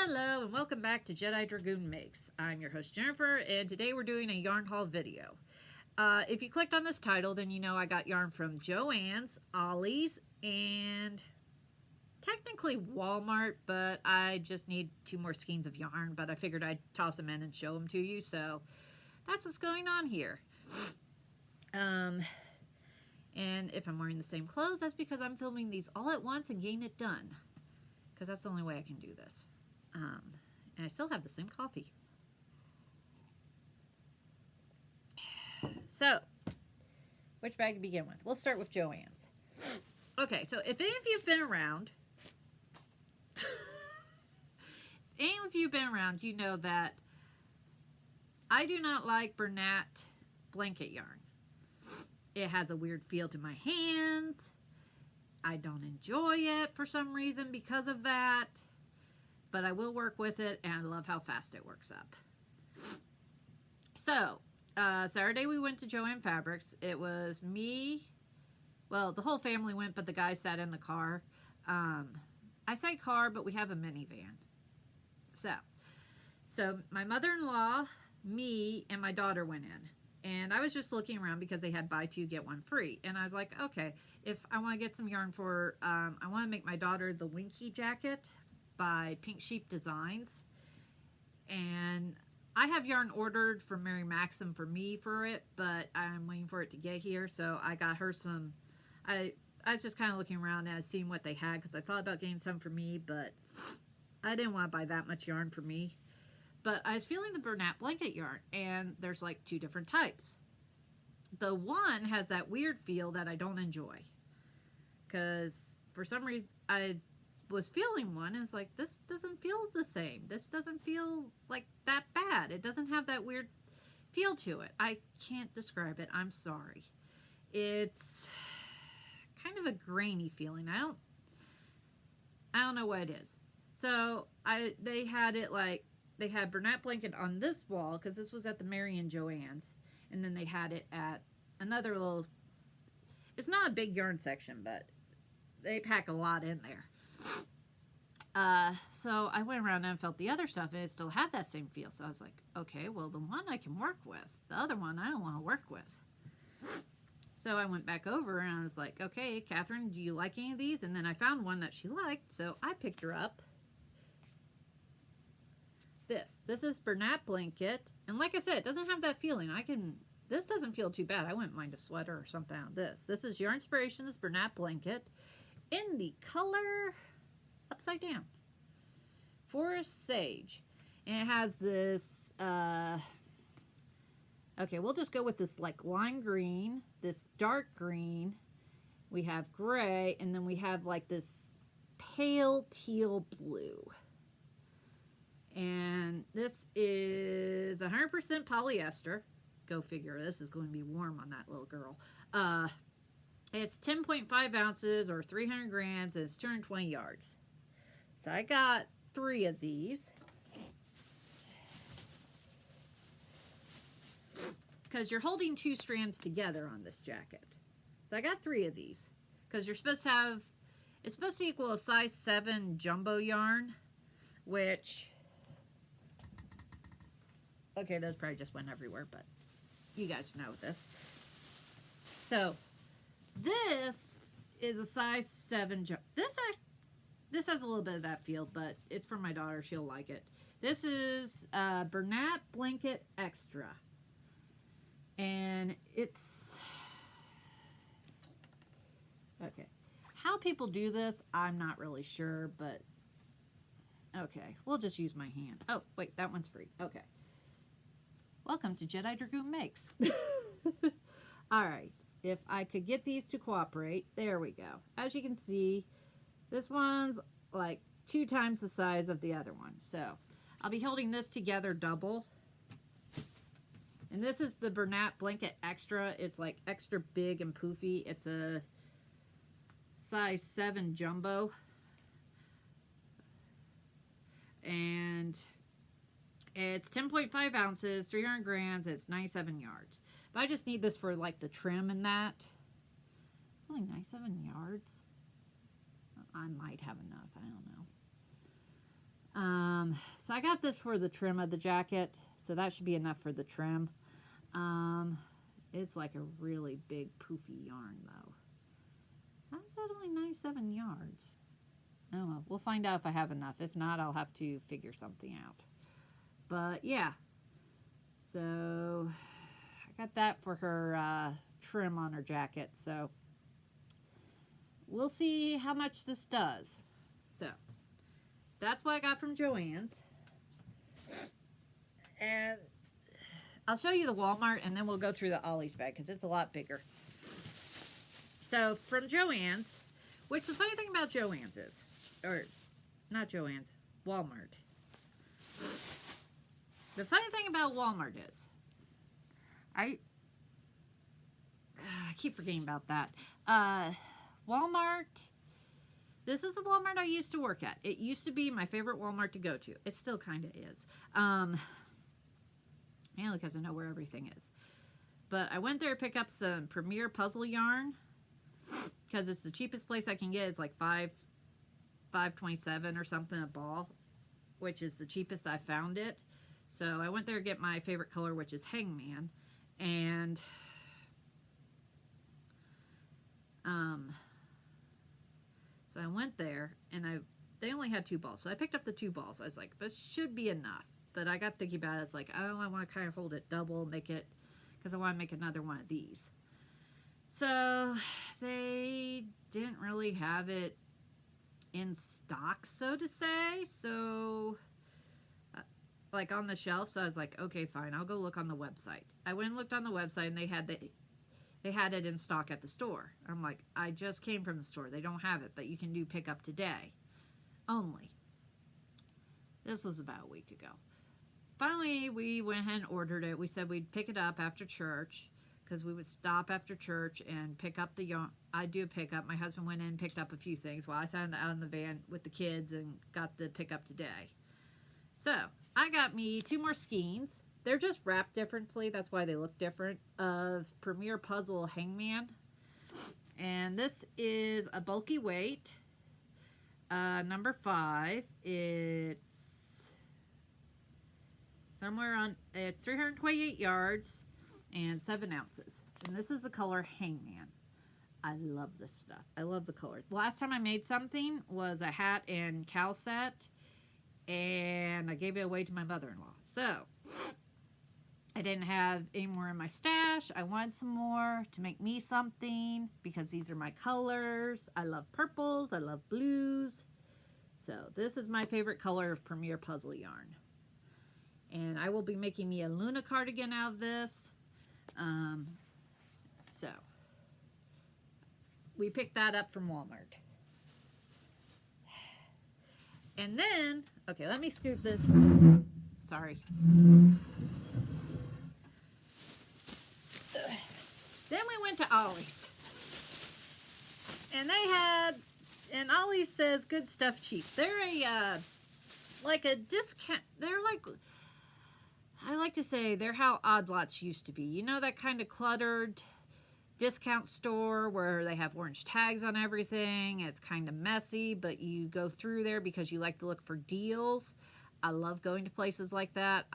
Hello and welcome back to Jedidragoon Makes. I'm your host Jennifer, and today we're doing a yarn haul video. If you clicked on this title, then you know I got yarn from Joann's, Ollie's, and technically Walmart, but I just need 2 more skeins of yarn, but I figured I'd toss them in and show them to you, so that's what's going on here. And if I'm wearing the same clothes, that's because I'm filming these all at once and getting it done, because that's the only way I can do this. And I still have the same coffee. So, which bag to begin with? We'll start with Joann's. Okay, so if any of you have been around, you know that I do not like Bernat blanket yarn. It has a weird feel to my hands. I don't enjoy it for some reason because of that. But I will work with it, and I love how fast it works up. So, Saturday we went to Joann Fabrics. It was me, well, the whole family went, but the guy sat in the car. I say car, but we have a minivan. So my mother-in-law, me, and my daughter went in. And I was just looking around because they had buy 2, get 1 free. And I was like, okay, if I want to get some yarn for, I want to make my daughter the Winky jacket by Pink Sheep Designs, and I have yarn ordered from Mary Maxim for me for it, but I'm waiting for it to get here. So I got her some. I was just kind of looking around and seeing what they had, because I thought about getting some for me, but I didn't want to buy that much yarn for me. But I was feeling the Bernat blanket yarn, and there's like 2 different types. The one has that weird feel that I don't enjoy, because for some reason I was feeling one and it's like, this doesn't feel the same. This doesn't feel like that bad. It doesn't have that weird feel to it. I can't describe it. I'm sorry. It's kind of a grainy feeling. I don't know what it is. So they had it like, they had Bernat blanket on this wall, because this was at the Mary and Joann's, and then they had it at another little, it's not a big yarn section, but they pack a lot in there. So I went around and felt the other stuff, and it still had that same feel. So I was like, okay, well, the one I can work with. The other one I don't want to work with. So I went back over and I was like, okay, Catherine, do you like any of these? And then I found one that she liked, so I picked her up. This is Bernat blanket. And like I said, it doesn't have that feeling. This doesn't feel too bad. I wouldn't mind a sweater or something on this. This is Yarn Inspirations Bernat blanket in the color upside down, Forest Sage. And it has this, okay, we'll just go with this like lime green, this dark green, we have gray, and then we have like this pale teal blue. And this is 100% polyester. Go figure, this is going to be warm on that little girl. It's 10.5 ounces or 300 grams, and it's 220 yards. So I got 3 of these, because you're holding 2 strands together on this jacket. So I got 3 of these, because you're supposed to have, it's supposed to equal a size 7 jumbo yarn, which, okay, those probably just went everywhere, but you guys know this. So this is a size 7 jumbo. This has a little bit of that feel, but it's for my daughter. She'll like it. This is Bernat Blanket Extra. And it's, okay, how people do this, I'm not really sure, but okay, we'll just use my hand. Oh, wait, that one's free. Okay. Welcome to Jedidragoon Makes. All right, if I could get these to cooperate, there we go. As you can see, this one's like 2 times the size of the other one. So I'll be holding this together double. And this is the Bernat Blanket Extra. It's like extra big and poofy. It's a size 7 jumbo. And it's 10.5 ounces, 300 grams. It's 97 yards. But I just need this for like the trim and that. It's only 97 yards. I might have enough. I don't know. So I got this for the trim of the jacket, so that should be enough for the trim. It's like a really big poofy yarn though. How's that only 97 yards? Oh well, we'll find out if I have enough. If not, I'll have to figure something out. But yeah, so I got that for her trim on her jacket. So we'll see how much this does. So that's what I got from Joann's. And I'll show you the Walmart and then we'll go through the Ollie's bag because it's a lot bigger. So from Joann's, which the funny thing about Joann's is, or not Joann's, Walmart. The funny thing about Walmart is, I keep forgetting about that. Walmart, this is the Walmart I used to work at. It used to be my favorite Walmart to go to. It still kind of is. Mainly because I know where everything is. But I went there to pick up some Premier puzzle yarn because it's the cheapest place I can get. It's like $5.27 or something a ball, which is the cheapest I found it. So I went there to get my favorite color, which is Hangman. And so I went there and they only had 2 balls. So I picked up the 2 balls. I was like, this should be enough. But I got thinking about it. It's like, oh, I want to kind of hold it double, make it, because I want to make another one of these. So they didn't really have it in stock, so to say. So like on the shelf. So I was like, okay, fine. I'll go look on the website. I went and looked on the website and they had it in stock at the store. I'm like, I just came from the store. They don't have it, but you can do pick up today only. This was about a week ago. Finally, we went ahead and ordered it. We said we'd pick it up after church because we would stop after church and pick up the yarn. I'd do a pickup. My husband went in and picked up a few things while I sat out in the van with the kids and got the pickup today. So I got me 2 more skeins. They're just wrapped differently. That's why they look different. Of Premier Puzzle Hangman. And this is a bulky weight. Number 5. It's somewhere on, it's 328 yards and 7 ounces. And this is the color Hangman. I love this stuff. I love the color. The last time I made something was a hat and cowl set. And I gave it away to my mother-in-law. So I didn't have any more in my stash. I wanted some more to make me something because these are my colors. I love purples. I love blues. So this is my favorite color of Premier Puzzle yarn. And I will be making me a Luna cardigan out of this. So we picked that up from Walmart. And then, okay, let me scoop this. Sorry. Then we went to Ollie's. And they had, and Ollie says good stuff cheap. They're like a discount, they're like, I like to say they're how Odd Lots used to be. You know that kind of cluttered discount store where they have orange tags on everything. It's kind of messy, but you go through there because you like to look for deals. I love going to places like that.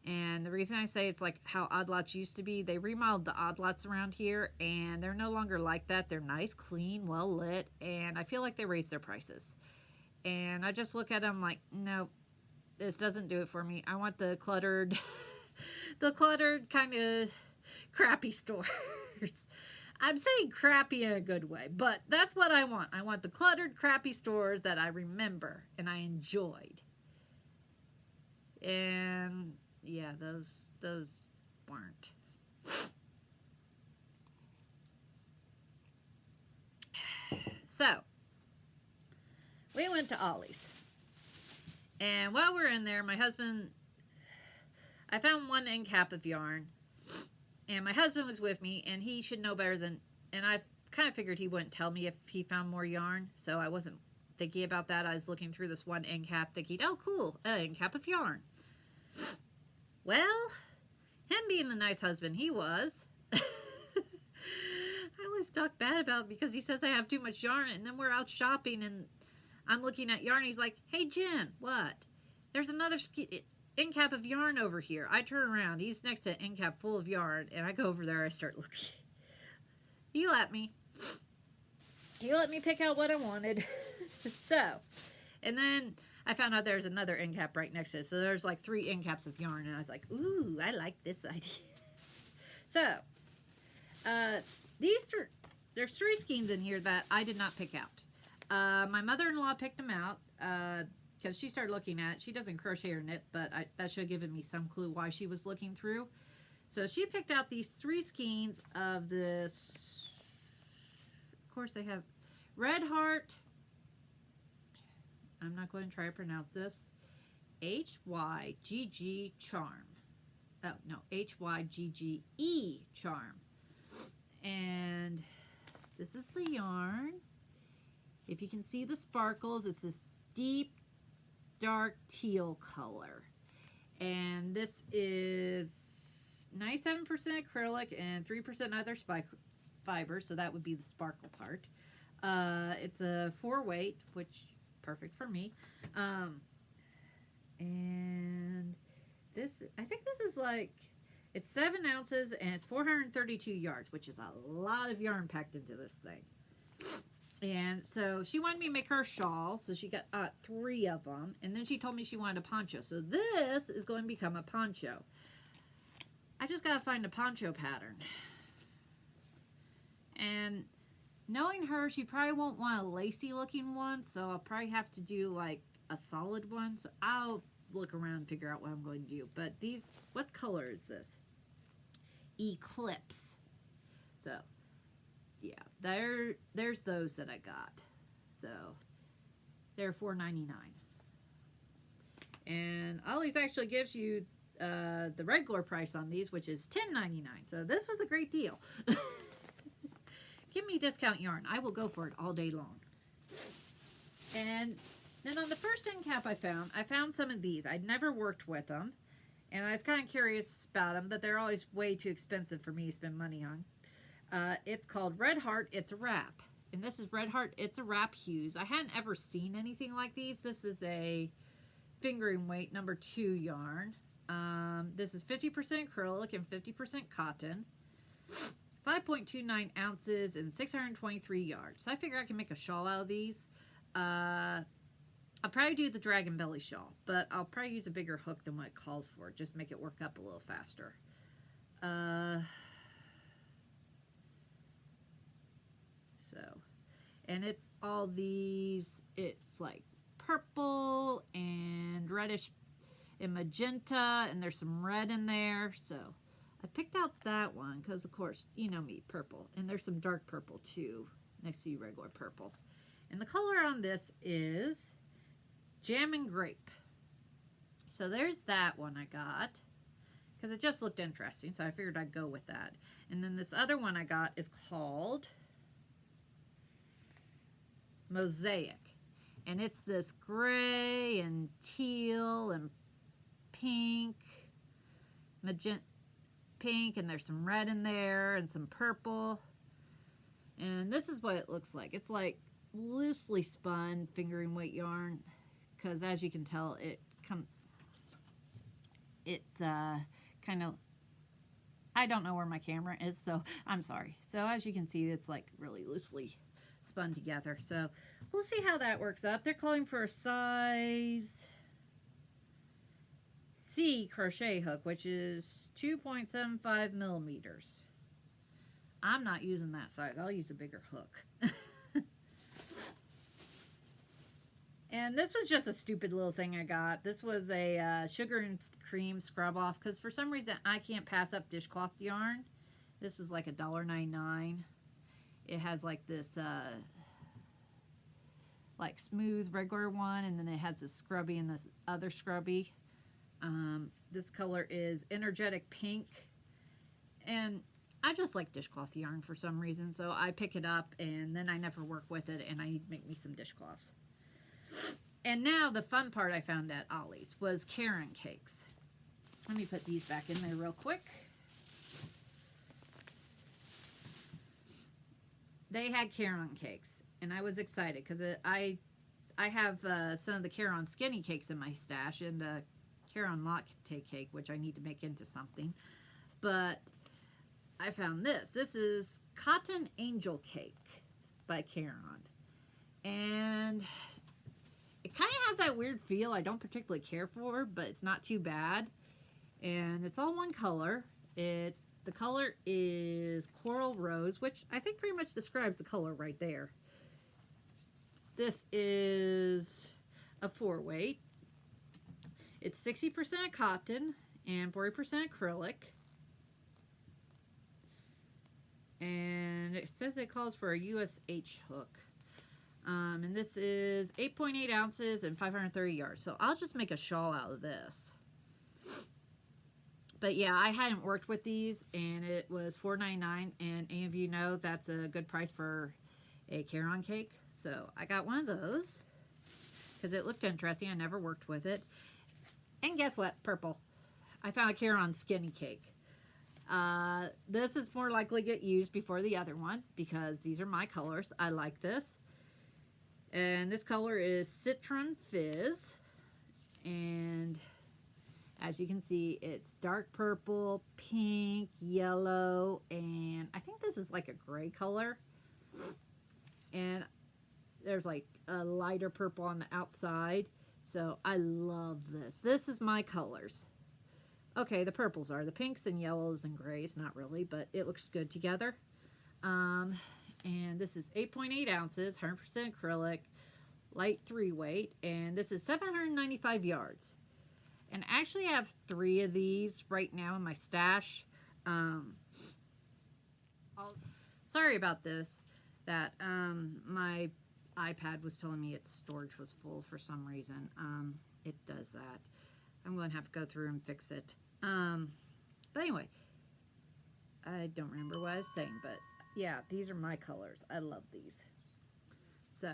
And the reason I say it's like how Odd Lots used to be, they remodeled the Odd Lots around here, and they're no longer like that. They're nice, clean, well lit, and I feel like they raised their prices. And I just look at them like, no, this doesn't do it for me. I want the cluttered, the cluttered kind of crappy stores. I'm saying crappy in a good way, but that's what I want. I want the cluttered, crappy stores that I remember and I enjoyed. And yeah, those weren't. So we went to Ollie's. And while we're in there, my husband, I found one end cap of yarn. And my husband was with me, and he should know better than, and I kind of figured he wouldn't tell me if he found more yarn. So I wasn't thinking about that. I was looking through this one end cap thinking, oh, cool, end cap of yarn. Well, him being the nice husband he was, I always talk bad about it because he says I have too much yarn, and then we're out shopping, and I'm looking at yarn. He's like, hey, Jen, what? There's another end cap of yarn over here. I turn around. He's next to an end cap full of yarn. And I go over there. I start looking. He let me. He let me pick out what I wanted. So, and then I found out there's another end cap right next to it. So there's like 3 end caps of yarn. And I was like, ooh, I like this idea. So, there's 3 skeins in here that I did not pick out. My mother-in-law picked them out because she started looking at it. She doesn't crochet or knit, but that should have given me some clue why she was looking through. So she picked out these 3 skeins of this. Of course, they have Red Heart. I'm not going to try to pronounce this. HYGG Charm. Oh, no, HYGGE Charm. And this is the yarn. If you can see the sparkles, it's this deep, dark teal color. And this is 97% acrylic and 3% other fiber, so that would be the sparkle part. It's a 4-weight, which perfect for me. And this, I think this is like, it's 7 ounces and it's 432 yards, which is a lot of yarn packed into this thing. And so she wanted me to make her a shawl, so she got 3 of them. And then she told me she wanted a poncho. So this is going to become a poncho. I just got to find a poncho pattern. And knowing her, she probably won't want a lacy looking one, so I'll probably have to do like a solid one. So I'll look around and figure out what I'm going to do. But these, what color is this? Eclipse. So yeah, there's those that I got. So they're $4.99. And Ollie's actually gives you the regular price on these, which is $10.99. So this was a great deal. Give me discount yarn. I will go for it all day long. And then on the first end cap I found some of these. I'd never worked with them. And I was kind of curious about them, but they're always way too expensive for me to spend money on. It's called Red Heart, It's a Wrap. And this is Red Heart, It's a Wrap hues. I hadn't ever seen anything like these. This is a fingering weight number 2 yarn. This is 50% acrylic and 50% cotton. 5.29 ounces and 623 yards. So I figure I can make a shawl out of these. I'll probably do the dragon belly shawl, but I'll probably use a bigger hook than what it calls for. Just make it work up a little faster. And it's all these, it's like purple and reddish and magenta, and there's some red in there. So I picked out that one because, of course, you know me, purple. And there's some dark purple, too, next to regular purple. And the color on this is Jam and Grape. So there's that one I got because it just looked interesting, so I figured I'd go with that. And then this other one I got is called Mosaic. And it's this gray and teal and pink, magenta, pink, and there's some red in there and some purple. And this is what it looks like. It's like loosely spun fingering weight yarn, because as you can tell, it's kind of, I don't know where my camera is, so I'm sorry. So as you can see, it's like really loosely spun together. So we'll see how that works up. They're calling for a size C crochet hook, which is 2.75 millimeters. I'm not using that size. I'll use a bigger hook. And this was just a stupid little thing I got. This was a sugar and cream scrub off, because for some reason I can't pass up dishcloth yarn. This was like $1.99. It has like this like smooth regular one, and then it has this scrubby and this other scrubby. This color is energetic pink, and I just like dishcloth yarn for some reason, so I pick it up and then I never work with it, and I need to make me some dishcloths. And now the fun part I found at Ollie's was Karen cakes. Let me put these back in there real quick. They had Karen cakes, and I was excited because I I have some of the Caron skinny cakes in my stash, and Caron latte cake, which I need to make into something. But I found this. This is Cotton Angel Cake by Caron. And it kind of has that weird feel I don't particularly care for, but it's not too bad. And it's all one color. The color is Coral Rose, which I think pretty much describes the color right there. This is a 4-weight. It's 60% cotton and 40% acrylic. And it says it calls for a USH hook. And this is 8.8 ounces and 530 yards. So I'll just make a shawl out of this. But yeah, I hadn't worked with these, and it was $4.99. And any of you know that's a good price for a Caron cake. So I got one of those because it looked interesting. I never worked with it. And guess what? Purple. I found a Caron skinny cake. This is more likely to get used before the other one because these are my colors. I like this. And this color is Citron Fizz. And as you can see, it's dark purple, pink, yellow, and I think this is like a gray color. And there's like a lighter purple on the outside. So I love this. This is my colors. Okay, the purples are the pinks and yellows and grays. Not really, but it looks good together. And this is 8.8 ounces, 100% acrylic, light 3-weight, and this is 795 yards. And actually I have 3 of these right now in my stash. Sorry about this, that my iPad was telling me its storage was full for some reason. It does that. I'm going to have to go through and fix it. But anyway, I don't remember what I was saying, but yeah, these are my colors. I love these. So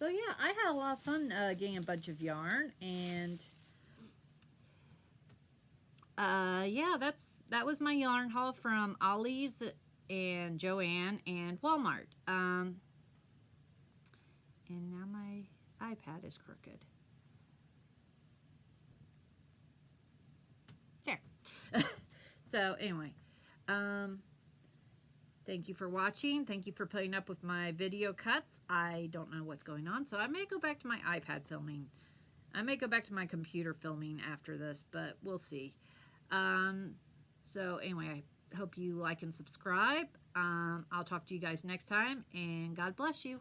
yeah, I had a lot of fun getting a bunch of yarn, and yeah, that was my yarn haul from Ollie's and Joann and Walmart. And now my iPad is crooked. There. So anyway, thank you for watching. Thank you for putting up with my video cuts. I don't know what's going on, so I may go back to my iPad filming. I may go back to my computer filming after this, but we'll see. So anyway, I hope you like and subscribe. I'll talk to you guys next time, and God bless you.